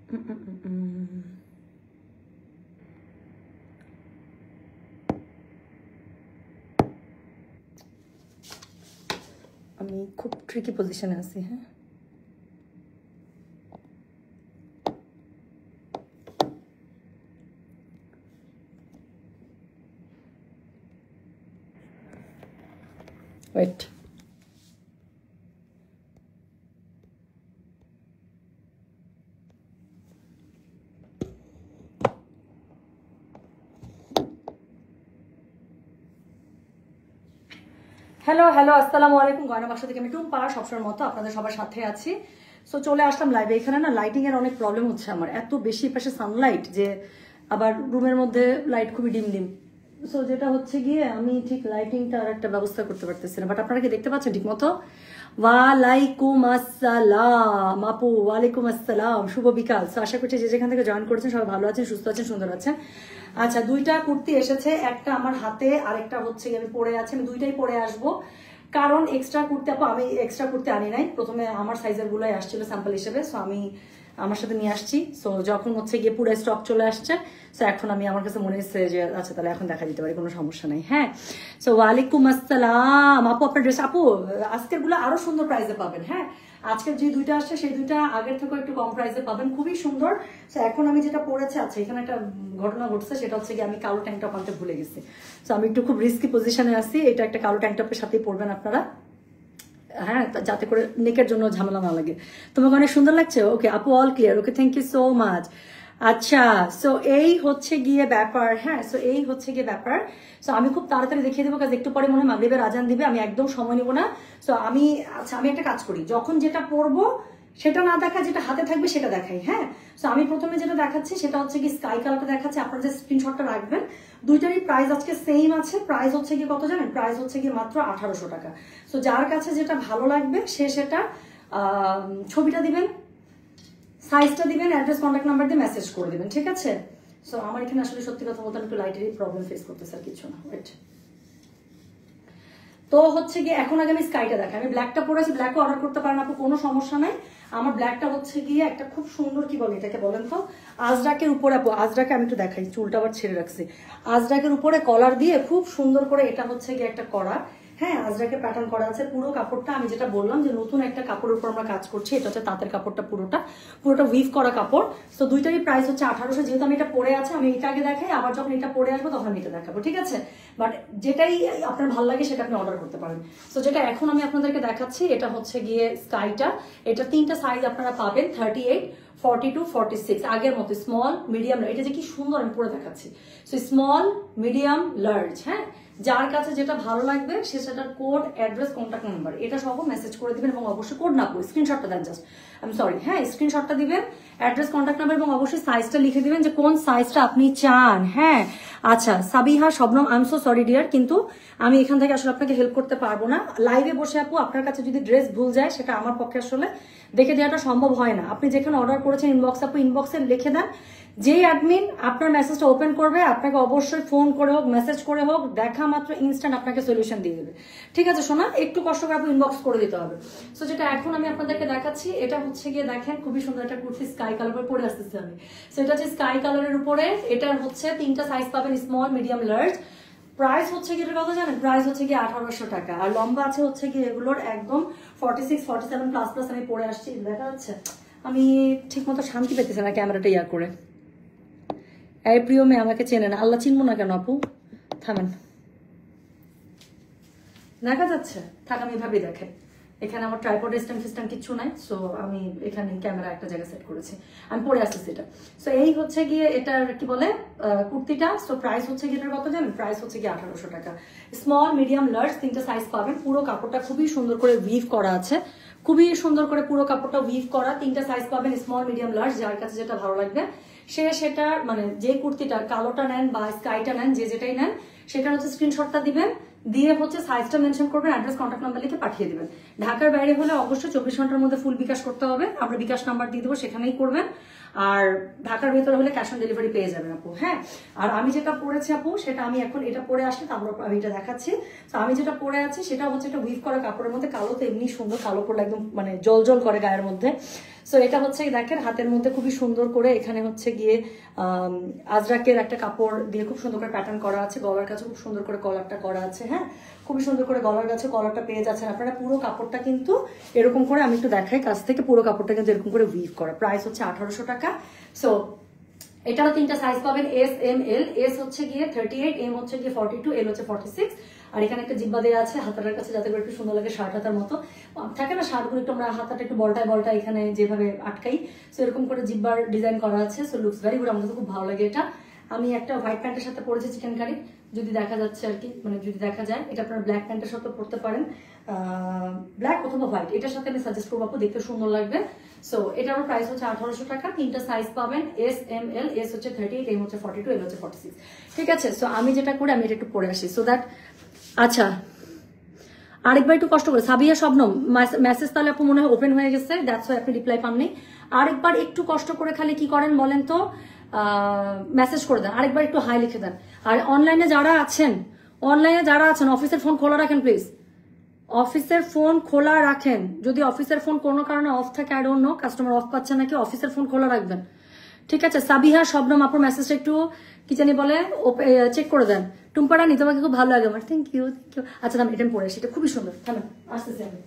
আমি খুব ট্রিকি পজিশনে আছি। হ্যাঁ, ওয়েট, হ্যালো হ্যালো, আসসালামু আলাইকুম। গয়না বাসা থেকে আমি টুম্পা, সবসময়ের মতো আপনাদের সবার সাথে আছি। সো চলে আসলাম লাইভে। এখানে না লাইটিং এর অনেক প্রবলেম হচ্ছে আমার, এত বেশি পাশে সানলাইট যে আবার রুমের মধ্যে লাইট খুবই ডিম ডিম। সো যেটা হচ্ছে গিয়ে আমি ঠিক লাইটিংটা আর একটা ব্যবস্থা করতে পারতেছি না। বাট আপনারা কি দেখতে পাচ্ছেন ঠিক মতো? ওয়ালাইকুম আসসালাম আপু, ওয়ালাইকুম আসসালাম, শুভ বিকাল। সো আশা করছি যে যেখান থেকে জয়েন করেছেন সবাই ভালো আছেন, সুস্থ আছেন, সুন্দর আছেন। আচ্ছা, দুইটা কুর্তি এসেছে, একটা আমার হাতে আর একটা হচ্ছে আমি পরে আছি। আমি দুইটাই পরে আসবো, কারণ এক্সট্রা কুর্তি আপু আমি এক্সট্রা কুর্তি আনি নাই। প্রথমে আমার সাইজের গুলোই আসছিল স্যাম্পল হিসেবে, সো আমি আমার সাথে নিয়ে আসছি। সো যখন হচ্ছে গিয়ে পুরো স্টক চলে আসছে, সো এখন আমি আমার কাছে মনে হচ্ছে যে আচ্ছা তাহলে এখন দেখা দিতে পারি, কোনো সমস্যা নাই। হ্যাঁ, সো ওয়ালাইকুম আসসালাম আপু, আপনার ড্রেস আপু আজকের গুলো আরো সুন্দর প্রাইসে পাবেন। হ্যাঁ, আজকের যে দুইটা আসছে সেই দুইটা আগের থেকে একটু কম প্রাইসে পাবেন, খুবই সুন্দর। সো এখন আমি যেটা পরেছি, আচ্ছা এখানে একটা ঘটনা ঘটছে, সেটা হচ্ছে কি আমি কালো ট্যাঙ্ক টপ আনতে ভুলে গেছি। সো আমি একটু খুব রিস্কি পজিশনে আছি। এটা একটা কালো ট্যাঙ্ক টপের সাথেই পরবেন আপনারা, হ্যাঁ, যাতে করে নেকের জন্য ঝামেলা না লাগে। তোমাকে অনেক সুন্দর লাগছে। ওকে আপু, all clear. Okay, thank you so much. আচ্ছা, সো এই হচ্ছে গিয়ে ব্যাপার। হ্যাঁ, সো এই হচ্ছে গিয়ে ব্যাপার। সো আমি খুব তাড়াতাড়ি দেখিয়ে দেবো, কাজ একটু পরে মনে হয় মাগরিবের আজান দিবে, আমি একদম সময় নিব না। সো আমি আচ্ছা আমি একটা কাজ করি, যখন যেটা পরবো সেটা না দেখা, যেটা হাতে থাকবে সেটা দেখাই। হ্যাঁ, সো আমি প্রথমে যেটা দেখাচ্ছি সেটা হচ্ছে কি স্কাই কালারটা দেখাচ্ছি, আপনারা যে স্ক্রিনশটটা রাখবেন। দুইটারই প্রাইস আজকে সেম আছে। প্রাইস হচ্ছে কি কত জানেন? প্রাইস হচ্ছে কি মাত্র 1800 টাকা। সো যার কাছে যেটা ভালো লাগবে সে সেটা ছবিটা দিবেন, সাইজটা দিবেন, অ্যাড্রেস কন্ট্যাক্ট নাম্বার দিয়ে মেসেজ করে দিবেন, ঠিক আছে? সো আমার এখানে আসলে সত্যি কথা বলতে আমি একটু লাইটেরই প্রবলেম ফেস করতেছি, আর কিছু না। ওয়েট, তো হচ্ছে গিয়ে এখন আগে আমি স্কাইটা দেখাই। আমি ব্ল্যাকটা পরেছি, ব্ল্যাকও অর্ডার করতে পারেন আপু, কোনো সমস্যা নাই। আমার ব্ল্যাকটা হচ্ছে গিয়ে একটা খুব সুন্দর, কি বলে এটাকে বলেন তো, আজরাকের উপরে আপু, আজরাকে আমি একটু দেখাই, চুলটা আবার ছেড়ে রাখছি। আজরাকের উপরে কলার দিয়ে খুব সুন্দর করে, এটা হচ্ছে গিয়ে একটা করা, হ্যাঁ আজরাকে প্যাটার্ন করা আছে। পুরো কাপড়টা আমি যেটা বললাম যে নতুন একটা কাপড়ের উপর আমরা কাজ করছি, এটা হচ্ছে তাঁতের কাপড়টা, পুরোটা উইভ করা কাপড়। তো দুইটারই প্রাইস হচ্ছে 1800। যেহেতু আমি এটা পরে আছি, আমি এটা আগে দেখাই, আবার যখন এটা পরে আসবো তখন আমি এটা দেখাবো, ঠিক আছে? বাট যেটাই আপনার ভালো লাগে সেটা আপনি অর্ডার করতে পারেন। সো যেটা এখন আমি আপনাদেরকে দেখাচ্ছি এটা হচ্ছে গিয়ে স্কাইটা। এটা তিনটা সাইজ আপনারা পাবেন, 38, 42, 46, আগের মতো স্মল, মিডিয়াম। এটা যে কি সুন্দর আমি পরে দেখাচ্ছি। So small, medium, large. হ্যাঁ, যার কাছে যেটা ভালো লাগবে সে সেটার কোড, অ্যাড্রেস, কন্ট্যাক্ট নাম্বার এটা সহ মেসেজ করে দিবেন, এবং অবশ্যই কোড না করে স্ক্রিনশটটা দেন, জাস্ট আমি সরি, হ্যাঁ স্ক্রিনশটটা দিবেন, অ্যাড্রেস, কন্ট্যাক্ট নাম্বার, এবং অবশ্যই সাইজটা লিখে দিবেন যে কোন সাইজটা আপনি চান। হ্যাঁ, আচ্ছা Sabiha, Shabnam, I am so sorry dear, কিন্তু আমি এখান থেকে আসলে আপনাকে হেল্প করতে পারবো না। লাইভে বসে আপু আপনার কাছে যদি ড্রেস ভুল যায়, সেটা আমার পক্ষে আসলে দেখে দেওয়াটা সম্ভব হয় না। আপনি যেখানে অর্ডার করেছেন ইনবক্স আপু, ইনবক্সে লিখে দেন। যেই অ্যাডমিন আপনার মেসেজটা ওপেন করবে, আপনাকে অবশ্যই ফোন করে হোক, মেসেজ করে হোক, দেখা মাত্র ইনস্ট্যান্ট আপনাকে সলিউশন দিয়ে দেবে, ঠিক আছে সোনা? একটু কষ্ট করে আপনি ইনবক্স করে দিতে হবে। সো যেটা এখন আমি আপনাদেরকে দেখাচ্ছি, এটা হচ্ছে গিয়ে দেখেন খুবই সুন্দর একটা কুর্তি, স্কাই কালার পরে আসতেছি আমি। সো এটা হচ্ছে স্কাই কালারের উপরে, এটার হচ্ছে তিনটা সাইজ পাবেন, স্মল, মিডিয়াম, লার্জ। প্রাইস হচ্ছে কি, এটার কথা জানেন? প্রাইস হচ্ছে কি 1800 টাকা। আর লম্বা আছে হচ্ছে কি এগুলোর একদম 46, 47 প্লাস প্লাস আমি পরে আসছি, দেখা যাচ্ছে? আমি ঠিক মতো শান্তি পেতেছি না ক্যামেরাটা ইয়া করে। এই প্রিয় মেয়ে আমাকে চেনে না, আল্লাহ চিনবো না কেন আপু? থামেন, দেখা যাচ্ছে? থাক, আমি এভাবেই দেখে। এখানে আমার ট্রাইপড স্ট্যান্ড ফিস্ট্যান্ড কিছু নাই। সো আমি এখানে ক্যামেরা একটা জায়গায় সেট করেছি, আমি পরে আসতেছি এটা। সো এই হচ্ছে গিয়ে এটার কি বলে কুর্তিটা। সো প্রাইস হচ্ছে গিয়ে এটার কত জানেন? প্রাইস হচ্ছে গিয়ে 1800 টাকা। স্মল, মিডিয়াম, লার্জ তিনটা সাইজ পাবেন। পুরো কাপড়টা খুবই সুন্দর করে উইভ করা আছে, খুবই সুন্দর করে পুরো কাপড়টা উইভ করা। তিনটা সাইজ পাবেন, স্মল, মিডিয়াম, লার্জ, যার কাছে যেটা ভালো লাগবে সে সেটা, মানে যে কুর্তিটা কালোটা নেন বা স্কাইটা নেন, যে যেটাই নেন, সেটা হচ্ছে স্ক্রিনশটটা দিবেন, দিয়ে হচ্ছে সাইজটা মেনশন করবেন, অ্যাড্রেস, কন্ট্যাক্ট নাম্বার লিখে পাঠিয়ে দিবেন। ঢাকার বাইরে হলে অবশ্যই 24 ঘন্টার মধ্যে ফুল বিকাশ করতে হবে, আমরা বিকাশ নাম্বার দিয়ে দেবো, সেখানেই করবেন। আর ঢাকার ভেতরে হলে ক্যাশ অন ডেলিভারি পেয়ে যাবেন আপু। হ্যাঁ, আর আমি যেটা পরেছি আপু, সেটা আমি এখন এটা পরে আসলে তারপর আমি এটা দেখাচ্ছি। তো আমি যেটা পরে আছি সেটা হচ্ছে একটা উইভ করা কাপড়ের মধ্যে, কালো তো এমনি সুন্দর, কালো পরলে একদম মানে জল জল করে গায়ের মধ্যে। সো এটা হচ্ছে দেখেন হাতের মধ্যে খুবই সুন্দর করে এখানে হচ্ছে গিয়ে আজরাকের একটা কাপড় দিয়ে খুব সুন্দর করে প্যাটার্ন করা আছে, গলার কাছে খুব সুন্দর করে কলারটা করা আছে। হ্যাঁ, খুবই সুন্দর করে গলার কাছে কলারটা পেয়ে যাচ্ছেন আপনারা। পুরো কাপড়টা কিন্তু এরকম করে, আমি একটু দেখাই কাছ থেকে, পুরো কাপড়টা কিন্তু এরকম করে উইভ করা। প্রাইস হচ্ছে 1800 টাকা। সো এটারও 3টা সাইজ পাবেন, এস এম এল। এস হচ্ছে গিয়ে 38, এম হচ্ছে গিয়ে 42, এল হচ্ছে 46। আর এখানে একটা জিব্বা দেওয়া আছে হাতাটার কাছে, যাতে করে একটু সুন্দর লাগে, শার্ট হাতার মতো থাকে না শার্টগুলো, একটু আমরা হাতাটা একটু বলটায় এখানে যেভাবে আটকাই, সো এরকম করে জিব্বার ডিজাইন করা আছে। সো লুকস ভেরি গুড, আমাদের খুব ভালো লাগে এটা। আমি একটা হোয়াইট প্যান্টের সাথে পরেছি চিকেন কারি, যদি দেখা যাচ্ছে আর কি, মানে যদি দেখা যায়, এটা আপনারা ব্ল্যাক প্যান্টের সাথে পরতে পারেন, ব্ল্যাক অথবা হোয়াইট, এটার সাথে আমি সাজেস্ট করবো, দেখতে সুন্দর লাগবে। সো এটারও প্রাইস হচ্ছে 1800 টাকা। 3টা সাইজ পাবেন, এস এম এল। এস হচ্ছে 38, এম হচ্ছে 42, এল হচ্ছে 46। ঠিক আছে, সো আমি যেটা করি আমি এটা একটু পরে আসি, সো দ্যাট। আচ্ছা, আরেকবার একটু কষ্ট করে, সাবিয়া শবনম মেসেজ তাহলে আপু মনে হয় ওপেন হয়ে গেছে, দ্যাটস ওয়াই আপনি রিপ্লাই পাননি। আরেকবার একটু কষ্ট করে খালি কি করেন বলেন তো, মেসেজ করে দেন, আরেকবার একটু হাই লিখে দেন। আর অনলাইনে যারা আছেন অফিসের ফোন খোলা রাখেন প্লিজ, অফিসের ফোন খোলা রাখেন। যদি অফিসের ফোন কোনো কারণে অফ থাকে, I don't know customer of পাচ্ছে নাকি, অফিসের ফোন খোলা রাখবেন। ঠিক আছে, সাবিহা শবনম আপুর মেসেজটা একটু কি জানি বলে চেক করে দেন। টুম্পা রানী তোমাকে খুব ভালো লাগে আমার, থ্যাংক ইউ। আচ্ছা আমি এটা পরে আসি, এটা খুবই সুন্দর। থামেন, আসতেছি আমি।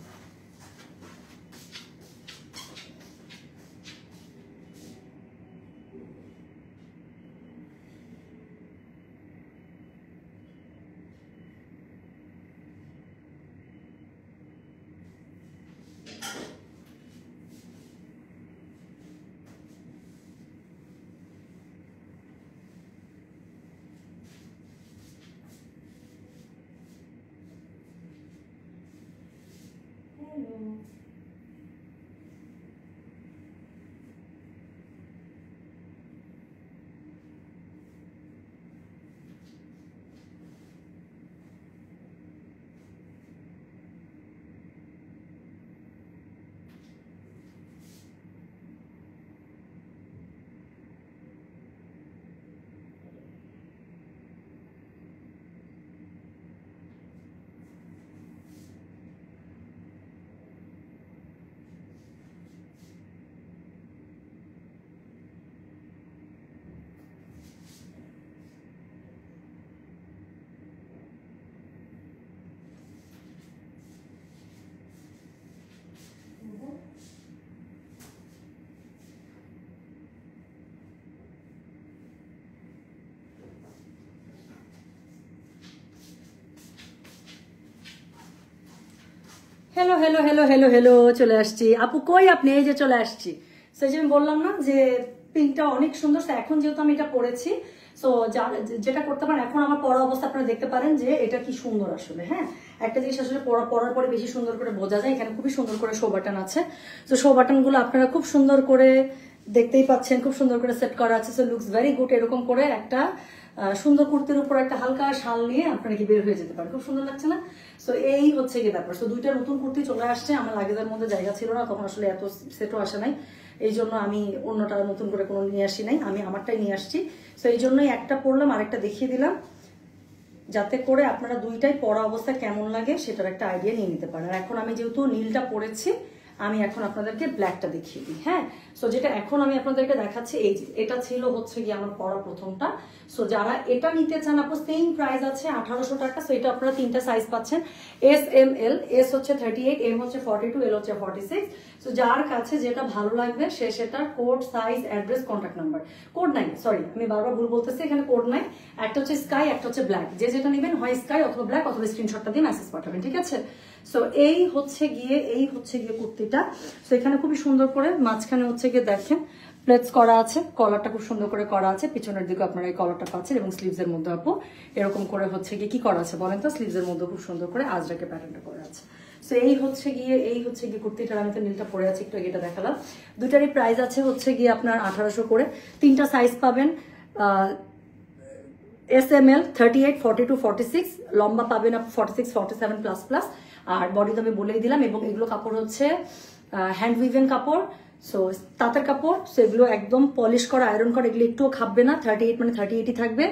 Hello hello hello hello hello, চলে আসছি আপু, কই আপনি? এই যে চলে আসছি। সেই যে আমি বললাম না যে পিঙ্কটা অনেক সুন্দর। এখন যেহেতু আমি এটা পরেছি, সো যেটা করতে পারেন, এখন আমার পরা অবস্থা আপনারা দেখতে পারেন যে এটা কি সুন্দর আসলে। হ্যাঁ, একটা জিনিস আসলে পরার পরে বেশি সুন্দর করে বোঝা যায়। এখানে খুবই সুন্দর করে শো বাটন আছে, তো শো বাটন গুলো আপনারা খুব সুন্দর করে দেখতেই পাচ্ছেন, খুব সুন্দর করে সেট করা আছে। So looks very good. এরকম করে একটা সুন্দর কুর্তির উপর একটা হালকা শাল নিয়ে আপনারা কি বের হয়ে যেতে পারেন, খুব সুন্দর লাগছে না? সো এই হচ্ছে গিয়ে ব্যাপার। সো 2টা নতুন কুর্তি চলে আসছে, আমার লাগেজের মধ্যে জায়গা ছিল না, তখন আসলে এত সেটও আসে নাই, এই জন্য আমি অন্যটা নতুন করে কোনো নিয়ে আসি নাই, আমি আমারটাই নিয়ে আসছি। সো এই জন্যই একটা পরলাম, আরেকটা দেখিয়ে দিলাম, যাতে করে আপনারা দুইটাই পরা অবস্থা কেমন লাগে সেটার একটা আইডিয়া নিয়ে নিতে পারেন। আর এখন আমি যেহেতু নীলটা পরেছি, আমি এখন আপনাদেরকে ব্ল্যাকটা দেখিয়ে দিই। হ্যাঁ, সো যেটা এখন আমি আপনাদেরকে দেখাচ্ছি, এই যে এটা ছিল হচ্ছে গিয়ে আমার পরা প্রথমটা। সো যারা এটা নিতে চান আপু, সেম প্রাইস আছে 1800 টাকা। সো এটা আপনারা 3টা সাইজ পাচ্ছেন, এস এম এল। এস হচ্ছে 38, এম হচ্ছে 42, এল হচ্ছে 46। সো যার কাছে যেটা ভালো লাগবে সে সেটা code, size, address, contact number, code নাই, সরি আমি বারবার ভুল বলতেছি, এখানে কোড নাই, একটা হচ্ছে স্কাই, একটা হচ্ছে ব্ল্যাক, যে যেটা নেবেন হয় স্কাই অথবা ব্ল্যাক, অথবা স্ক্রিনশটটা দিয়ে মেসেজ পাঠাবেন। ঠিক আছে, সো এই হচ্ছে গিয়ে কুর্তিটা। সো এখানে খুবই সুন্দর করে মাঝখানে হচ্ছে গিয়ে দেখেন প্লেটস করা আছে, কলারটা খুব সুন্দর করে করা আছে, পিছনের দিকে আপনারা এই কলারটা পাচ্ছেন, এবং স্লিভস এর মধ্যে আপু এরকম করে হচ্ছে গিয়ে কি করা আছে বলেন তো, স্লিভস এর মধ্যে খুব সুন্দর করে আজরাকে প্যাটার্নটা করা আছে। সো এই হচ্ছে গিয়ে কুর্তিটার, আমি তো নীলটা পরে আছি, একটু এটা দেখালাম। দুটারই প্রাইস আছে হচ্ছে গিয়ে আপনার 1800 করে। 3টা সাইজ পাবেন, এস এম এল 38, 42, 46, লম্বা পাবেন 46, 47 প্লাস প্লাস। আর বডি তো আমি বলেই দিলাম, এবং এগুলো কাপড় হচ্ছে হ্যান্ড উইভেন কাপড়, সো তাঁতের কাপড়। সো এগুলো একদম পলিশ করা, আয়রন করা, এগুলো একটুও খাববে না। 38 মানে 38ই থাকবে।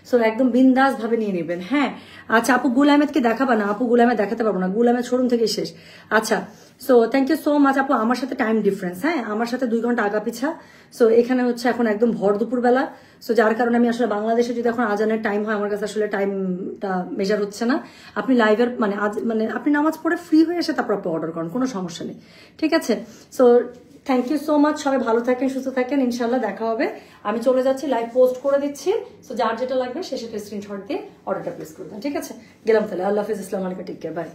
সো একদম বিন্দাস ভাবে নিয়ে নেবেন। হ্যাঁ, আচ্ছা আপু গুল আহমেদকে দেখাবা না? আপু গুল আহমেদ দেখাতে পারবো না, গুল আহমেদ শোরুম থেকে শেষ। আচ্ছা, so thank you so much আপু। আমার সাথে টাইম ডিফারেন্স, হ্যাঁ আমার সাথে 2 ঘন্টা আগা পিছা। সো এখানে হচ্ছে এখন একদম ভর দুপুর বেলা। সো যার কারণে আমি আসলে বাংলাদেশে যদি এখন আজানের টাইম হয় আমার কাছে আসলে টাইমটা মেজার হচ্ছে না। আপনি লাইভের মানে আপনি নামাজ পড়ে ফ্রি হয়ে এসে তারপর আপনি অর্ডার করেন, কোনো সমস্যা নেই, ঠিক আছে? So thank you so much, সবাই ভালো থাকেন, সুস্থ থাকেন, ইনশাল্লাহ দেখা হবে। আমি চলে যাচ্ছি, লাইভ পোস্ট করে দিচ্ছি। সো যার যেটা লাগবে সে সেটা স্ক্রিনশট দিয়ে অর্ডারটা প্লেস করবেন, ঠিক আছে? গেলাম তাহলে, আল্লাহ হাফিজ, আসসালামু আলাইকুম, টেক কেয়ার, বাই।